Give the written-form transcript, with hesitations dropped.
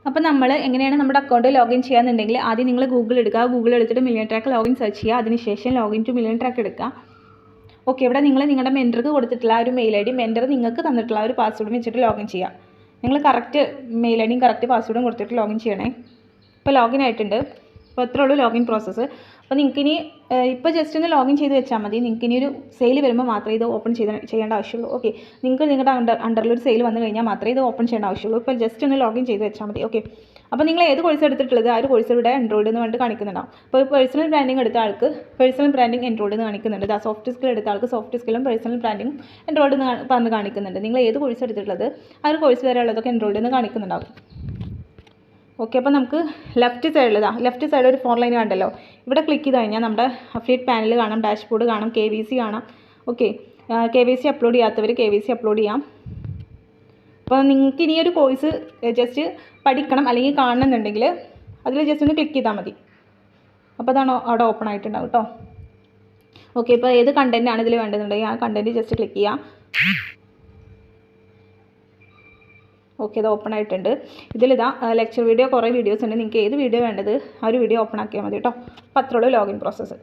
അപ്പോൾ നമ്മൾ എങ്ങനെയാണ് നമ്മുടെ അക്കൗണ്ട് ലോഗിൻ ചെയ്യാന്നുണ്ടെങ്കിൽ ആദ്യം നിങ്ങൾ ഗൂഗിൾ എടുക്കുക. ഗൂഗിൾ എടുത്തിട്ട് മില്യൺ ട്രാക്ക് ലോഗിൻ സെർച്ച് ചെയ്യുക. അതിനുശേഷം ലോഗിൻ ടു മില്യൺ ട്രാക്ക് എടുക്കുക. ഓക്കെ, ഇവിടെ നിങ്ങൾ നിങ്ങളുടെ മെൻറ്റർക്ക് കൊടുത്തിട്ടുള്ള ആ ഒരു മെയിൽ ഐ ഡി മെൻറ്റർ നിങ്ങൾക്ക് തന്നിട്ടുള്ള ആ ഒരു പാസ്വേഡും വെച്ചിട്ട് ലോഗിൻ ചെയ്യുക. നിങ്ങൾ കറക്റ്റ് മെയിൽ ഐ ഡിയും കറക്റ്റ് പാസ്വേഡും കൊടുത്തിട്ട് ലോഗിൻ ചെയ്യണേ. ഇപ്പോൾ ലോഗിൻ ആയിട്ടുണ്ട്. അപ്പോൾ അത്രേ ഉള്ളൂ ലോഗിൻ പ്രോസസ്സ്. അപ്പോൾ നിങ്ങൾക്കിനി ഇപ്പോൾ ജസ്റ്റ് ഒന്ന് ലോഗിൻ ചെയ്ത് വെച്ചാൽ മതി. നിങ്ങൾക്കിനി ഒരു സെയിൽ വരുമ്പോൾ മാത്രമേ ഇത് ഓപ്പൺ ചെയ്യേണ്ട ആവശ്യമുള്ളൂ. ഓക്കെ, നിങ്ങൾക്ക് നിങ്ങളുടെ അണ്ടറിലൊരു സെയിൽ വന്നു കഴിഞ്ഞാൽ മാത്രമേ ഇത് ഓപ്പൺ ചെയ്യേണ്ട ആവശ്യമുള്ളൂ. ഇപ്പോൾ ജസ്റ്റ് ഒന്ന് ലോഗിൻ ചെയ്ത് വെച്ചാൽ മതി. ഓക്കെ, അപ്പോൾ നിങ്ങൾ ഏത് കോഴ്സ് എടുത്തിട്ടുള്ളത് ആ ഒരു കോഴ്സ് ഇവിടെ എൻറോൾഡ് എന്ന് പറഞ്ഞിട്ട് കാണിക്കുന്നുണ്ടാവും. അപ്പോൾ പേഴ്സണൽ ബ്രാൻഡിങ് എടുത്ത ആൾക്ക് പേഴ്സണൽ ബ്രാൻഡിങ് എൻറോൾഡ് എന്ന് കാണിക്കുന്നുണ്ട്. സോഫ്റ്റ് സ്കിൽ എടുത്ത ആൾക്ക് സോഫ്റ്റ് സ്കില്ലും പേഴ്സണൽ ബ്രാൻഡിങ് എൻറോൾഡ് എന്ന് പറഞ്ഞ് കാണിക്കുന്നുണ്ട്. നിങ്ങൾ ഏത് കോഴ്സ് എടുത്തിട്ടുള്ളത് ആ ഒരു കോഴ്സ് വരെ ഉള്ളതൊക്കെ എൻറോൾഡ് എന്ന് കാണിക്കുന്നുണ്ടാവും. ഓക്കെ, അപ്പോൾ നമുക്ക് ലെഫ്റ്റ് സൈഡിൽ ഒരു 4 ലൈൻ കണ്ടല്ലോ. ഇവിടെ ക്ലിക്ക് ചെയ്ത് കഴിഞ്ഞാൽ നമ്മുടെ അഫിലിയേറ്റ് പാനൽ കാണാം, ഡാഷ്ബോർഡ് കാണാം, KVC കാണാം. ഓക്കെ, KVC അപ്ലോഡ് ചെയ്യാത്തവർ KVC അപ്ലോഡ് ചെയ്യാം. അപ്പോൾ നിങ്ങൾക്ക് ഇനി ഒരു കോഴ്സ് ജസ്റ്റ് പഠിക്കണം അല്ലെങ്കിൽ കാണണമെന്നുണ്ടെങ്കിൽ അതിൽ ജസ്റ്റ് ഒന്ന് ക്ലിക്ക് ചെയ്താൽ മതി. അപ്പോൾ അതാണ് അവിടെ ഓപ്പൺ ആയിട്ടുണ്ടാവും കേട്ടോ. ഓക്കെ, ഇപ്പോൾ ഏത് കണ്ടൻറ്റാണ് ഇതിൽ വേണ്ടതെന്നുണ്ടെങ്കിൽ ആ കണ്ടൻറ്റ് ജസ്റ്റ് ക്ലിക്ക് ചെയ്യാം. ഓക്കെ, ഇത് ഓപ്പൺ ആയിട്ടുണ്ട്. ഇതിലിതാ ലെക്ചർ വീഡിയോ കുറേ വീഡിയോസ് ഉണ്ട്. നിങ്ങൾക്ക് ഏത് വീഡിയോ വേണ്ടത് ആ ഒരു വീഡിയോ ഓപ്പൺ ആക്കിയാൽ മതി കേട്ടോ. അപ്പോൾ അത്രയുള്ളൂ ലോഗിൻ പ്രോസസ്സ്.